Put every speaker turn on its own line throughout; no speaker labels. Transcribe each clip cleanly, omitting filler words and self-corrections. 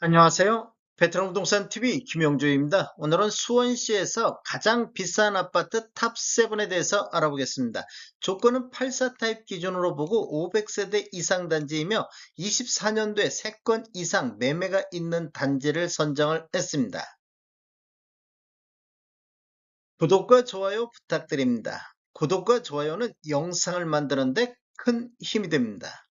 안녕하세요. 베트남 부동산 TV 김영주입니다. 오늘은 수원시에서 가장 비싼 아파트 탑7에 대해서 알아보겠습니다. 조건은 84 타입 기준으로 보고 500세대 이상 단지이며 24년도에 3건 이상 매매가 있는 단지를 선정을 했습니다. 구독과 좋아요 부탁드립니다. 구독과 좋아요는 영상을 만드는데 큰 힘이 됩니다.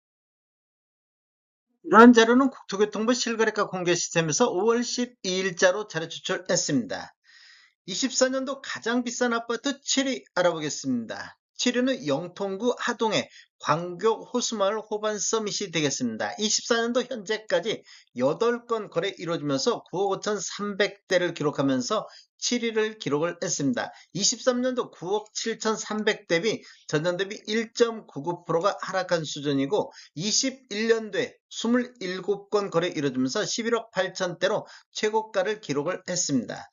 이러한 자료는 국토교통부 실거래가 공개 시스템에서 5월 12일자로 자료 추출했습니다. 24년도 가장 비싼 아파트 7위 알아보겠습니다. 7위는 영통구 하동의 광교 호수마을 호반 서밋이 되겠습니다. 24년도 현재까지 8건 거래 이루어지면서 9억 5,300대를 기록하면서 7위를 기록을 했습니다. 23년도 9억 7,300 대비 전년 대비 1.99%가 하락한 수준이고 21년도에 27건 거래 이루어지면서 11억 8천대로 최고가를 기록을 했습니다.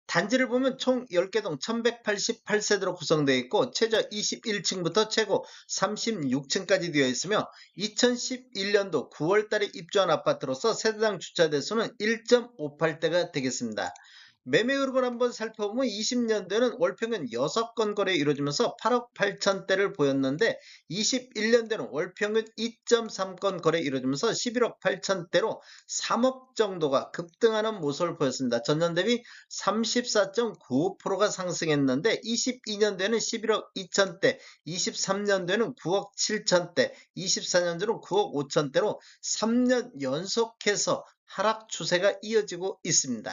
단지를 보면 총 10개동 1188세대로 구성되어 있고 최저 21층부터 최고 36층까지 되어 있으며 2011년도 9월 달에 입주한 아파트로서 세대당 주차 대수는 1.58대가 되겠습니다. 매매 흐름을 한번 살펴보면 20년대는 월평균 6건 거래 이루어지면서 8억 8천대를 보였는데 21년대는 월평균 2.3건 거래 이루어지면서 11억 8천대로 3억 정도가 급등하는 모습을 보였습니다. 전년 대비 34.95%가 상승했는데 22년대는 11억 2천대, 23년대는 9억 7천대, 24년도는 9억 5천대로 3년 연속해서 하락 추세가 이어지고 있습니다.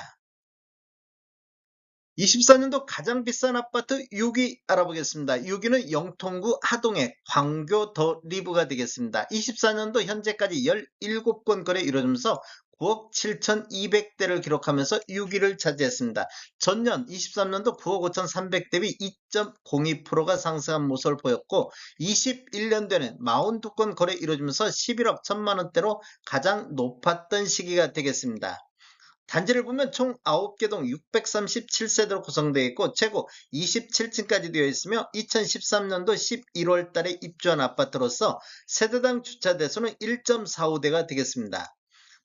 24년도 가장 비싼 아파트 6위 알아보겠습니다. 6위는 영통구 하동의 광교 더 리브가 되겠습니다. 24년도 현재까지 17건 거래 이루어지면서 9억 7,200대를 기록하면서 6위를 차지했습니다. 전년 23년도 9억 5,300 대비 2.02%가 상승한 모습을 보였고 21년도에는 42건 거래 이루어지면서 11억 1천만 원대로 가장 높았던 시기가 되겠습니다. 단지를 보면 총 9개동 637세대로 구성되어 있고 최고 27층까지 되어 있으며 2013년도 11월 달에 입주한 아파트로서 세대당 주차 대수는 1.45대가 되겠습니다.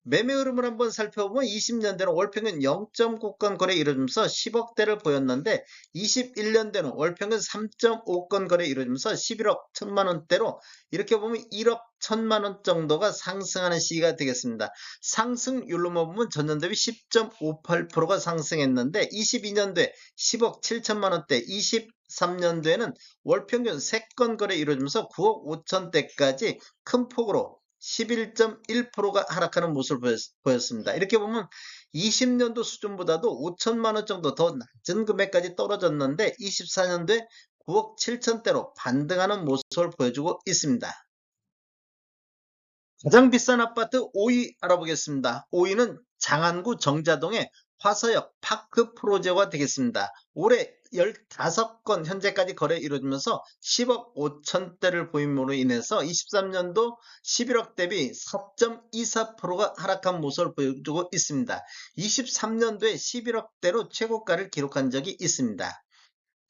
매매 흐름을 한번 살펴보면 20년대는 월평균 0.9건 거래 이루어지면서 10억대를 보였는데 21년대는 월평균 3.5건 거래 이루어지면서 11억 1천만 원대로 이렇게 보면 1억 1천만 원 정도가 상승하는 시기가 되겠습니다. 상승률로만 보면 전년 대비 10.58%가 상승했는데 22년도에 10억 7천만 원대, 23년도에는 월평균 3건 거래 이루어지면서 9억 5천대까지 큰 폭으로 11.1%가 하락하는 모습을 보였습니다. 이렇게 보면 20년도 수준보다도 5천만 원 정도 더 낮은 금액까지 떨어졌는데 24년도에 9억 7천대로 반등하는 모습을 보여주고 있습니다. 가장 비싼 아파트 5위 알아보겠습니다. 5위는 장안구 정자동의 화서역 파크 프로제가 되겠습니다. 올해 15건 현재까지 거래 이루어지면서 10억 5천대를 보임으로 인해서 23년도 11억 대비 4.24%가 하락한 모습을 보여주고 있습니다. 23년도에 11억대로 최고가를 기록한 적이 있습니다.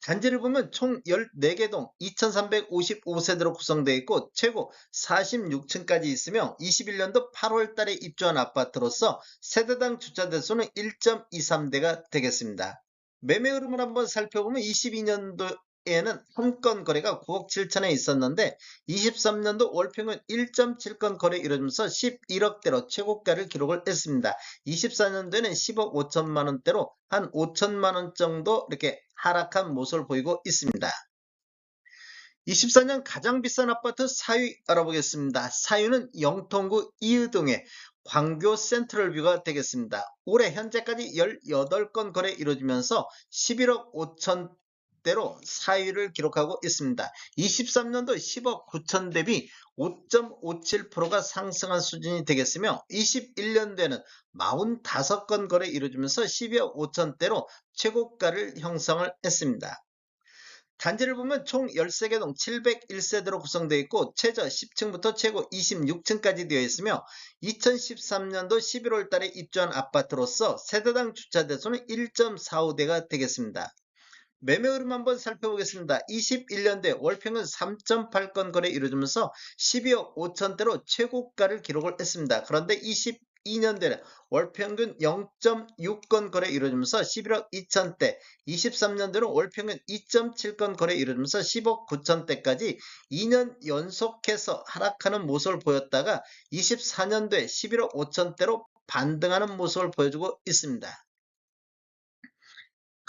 단지를 보면 총 14개동 2355세대로 구성되어 있고 최고 46층까지 있으며 21년도 8월 달에 입주한 아파트로서 세대당 주차 대수는 1.23대가 되겠습니다. 매매 흐름을 한번 살펴보면 22년도에는 한 건 거래가 9억 7천에 있었는데 23년도 월평균 1.7건 거래 이루어지면서 11억대로 최고가를 기록을 했습니다. 24년도에는 10억 5천만 원대로 한 5천만 원 정도 이렇게 하락한 모습을 보이고 있습니다. 24년 가장 비싼 아파트 4위 알아보겠습니다. 4위는 영통구 이의동의 광교 센트럴뷰가 되겠습니다. 올해 현재까지 18건 거래 이루어지면서 11억 5천 대로 4위를 기록하고 있습니다. 23년도 10억 9천 대비 5.57%가 상승한 수준이 되겠으며 21년도에는 45건 거래 이루어지면서 12억 5천대로 최고가를 형성을 했습니다. 단지를 보면 총 13개동 701세대로 구성되어 있고 최저 10층부터 최고 26층까지 되어 있으며 2013년도 11월 달에 입주한 아파트로서 세대당 주차 대수는 1.45대가 되겠습니다. 매매 흐름 한번 살펴보겠습니다. 21년대 월평균 3.8건 거래 이루어지면서 12억 5천대로 최고가를 기록을 했습니다. 그런데 22년도에는 월평균 0.6건 거래 이루어지면서 11억 2천대, 23년도에는 월평균 2.7건 거래 이루어지면서 10억 9천대까지 2년 연속해서 하락하는 모습을 보였다가 24년도에 11억 5천대로 반등하는 모습을 보여주고 있습니다.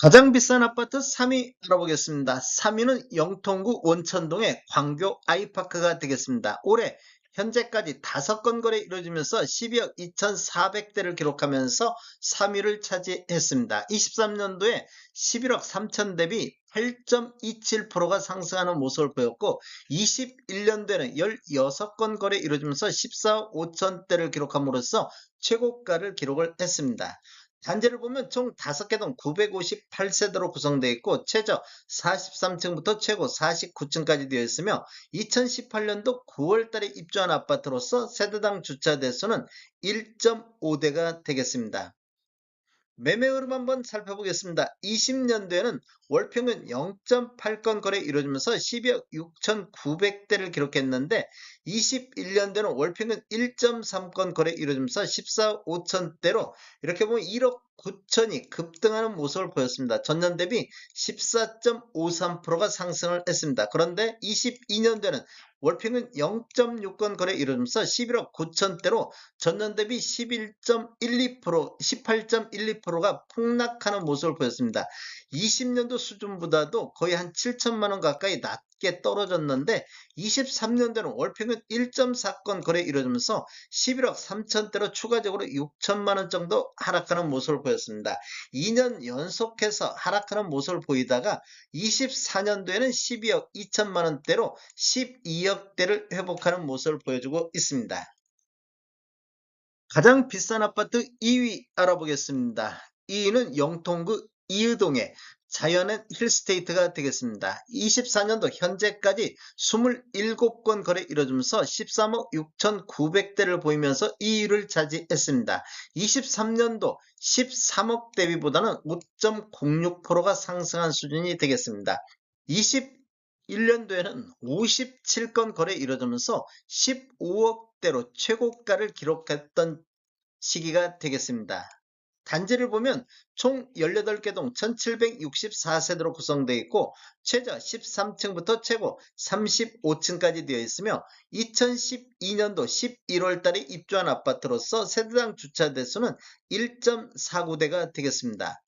가장 비싼 아파트 3위 알아보겠습니다. 3위는 영통구 원천동의 광교 아이파크가 되겠습니다. 올해 현재까지 5건 거래 이루어지면서 12억 2,400대를 기록하면서 3위를 차지했습니다. 23년도에 11억 3천 대비 8.27%가 상승하는 모습을 보였고 21년도에는 16건 거래 이루어지면서 14억 5천대를 기록함으로써 최고가를 기록을 했습니다. 단지를 보면 총 5개 동 958세대로 구성되어 있고 최저 43층부터 최고 49층까지 되어 있으며 2018년도 9월달에 입주한 아파트로서 세대당 주차 대수는 1.5대가 되겠습니다. 매매 흐름 한번 살펴보겠습니다. 20년도에는 월평균 0.8건 거래 이루어지면서 12억 6,900대를 기록했는데 21년도에는 월평균 1.3건 거래 이루어지면서 14억 5천대로 이렇게 보면 1억 9천이 급등하는 모습을 보였습니다. 전년 대비 14.53%가 상승을 했습니다. 그런데 22년도에는 월평균 0.6건 거래 이루어지면서 11억 9천대로 전년 대비 11.12%, 18.12%가 폭락하는 모습을 보였습니다. 20년도 수준보다도 거의 한 7천만 원 가까이 낮게 떨어졌는데 23년도는 월평균 1.4건 거래 이루어지면서 11억 3천대로 추가적으로 6천만 원 정도 하락하는 모습을 보였습니다. 2년 연속해서 하락하는 모습을 보이다가 24년도에는 12억 2천만 원대로 12억대를 회복하는 모습을 보여주고 있습니다. 가장 비싼 아파트 2위 알아보겠습니다. 2위는 영통구 이의동의 자연의 힐스테이트가 되겠습니다. 24년도 현재까지 27건 거래 이루어지면서 13억 6,900대를 보이면서 2위를 차지했습니다. 23년도 13억 대비보다는 5.06%가 상승한 수준이 되겠습니다. 21년도에는 57건 거래 이루어지면서 15억대로 최고가를 기록했던 시기가 되겠습니다. 단지를 보면 총 18개 동 1764세대로 구성되어 있고 최저 13층부터 최고 35층까지 되어 있으며 2012년도 11월 달에 입주한 아파트로서 세대당 주차 대수는 1.49대가 되겠습니다.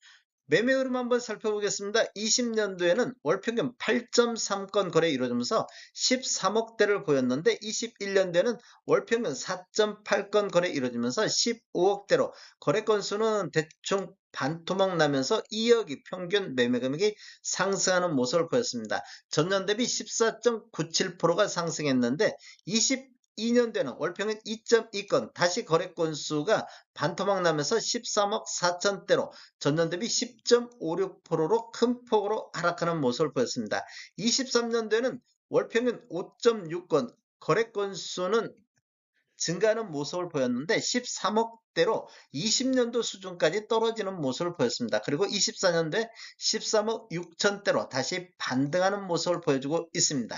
매매 흐름 한번 살펴보겠습니다. 20년도에는 월평균 8.3건 거래 이루어지면서 13억대를 보였는데 21년도에는 월평균 4.8건 거래 이루어지면서 15억대로 거래 건수는 대충 반토막 나면서 2억이 평균 매매 금액이 상승하는 모습을 보였습니다. 전년 대비 14.97%가 상승했는데 22년도에는 월평균 2.2건 다시 거래 건수가 반토막 나면서 13억 4천대로 전년 대비 10.56%로 큰 폭으로 하락하는 모습을 보였습니다. 23년도에는 월평균 5.6건 거래 건수는 증가하는 모습을 보였는데 13억대로 20년도 수준까지 떨어지는 모습을 보였습니다. 그리고 24년도에 13억 6천대로 다시 반등하는 모습을 보여주고 있습니다.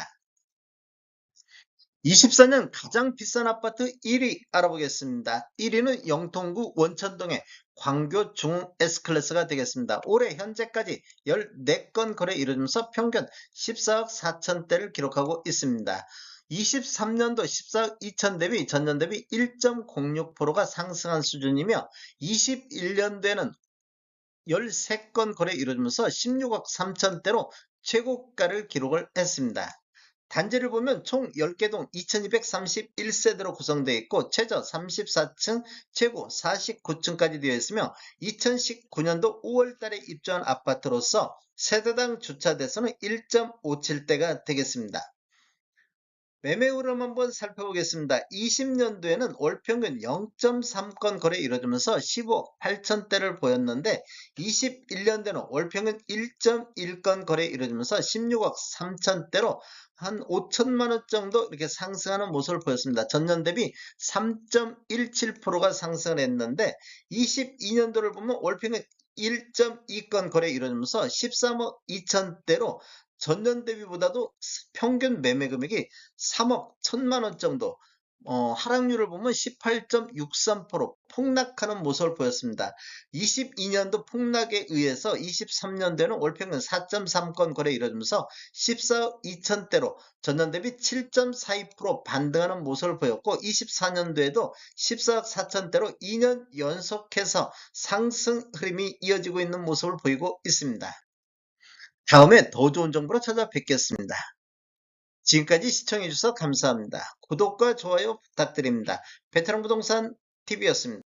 24년 가장 비싼 아파트 1위 알아보겠습니다. 1위는 영통구 원천동의 광교 중 S클래스가 되겠습니다. 올해 현재까지 14건 거래 이루면서 평균 14억 4천대를 기록하고 있습니다. 23년도 14억 2천 대비 전년 대비 1.06%가 상승한 수준이며 21년도에는 13건 거래 이루어지면서 16억 3천대로 최고가를 기록을 했습니다. 단지를 보면 총 10개 동 2231세대로 구성되어 있고 최저 34층, 최고 49층까지 되어 있으며 2019년도 5월 달에 입주한 아파트로서 세대당 주차 대수는 1.57대가 되겠습니다. 매매 흐름 한번 살펴보겠습니다. 20년도에는 월평균 0.3건 거래 이루어지면서 15억 8천대를 보였는데 21년도에는 월평균 1.1건 거래 이루어지면서 16억 3천대로 한 5천만 원 정도 이렇게 상승하는 모습을 보였습니다. 전년 대비 3.17%가 상승을 했는데 22년도를 보면 월평균 1.2건 거래 이루어지면서 13억 2천대로 전년 대비보다도 평균 매매 금액이 3억 1천만 원 정도 하락률을 보면 18.63% 폭락하는 모습을 보였습니다. 22년도 폭락에 의해서 23년도에는 월평균 4.3건 거래 이루어지면서 14억 2천대로 전년 대비 7.42% 반등하는 모습을 보였고 24년도에도 14억 4천대로 2년 연속해서 상승 흐름이 이어지고 있는 모습을 보이고 있습니다. 다음에 더 좋은 정보로 찾아뵙겠습니다. 지금까지 시청해주셔서 감사합니다. 구독과 좋아요 부탁드립니다. 베테랑 부동산 TV였습니다.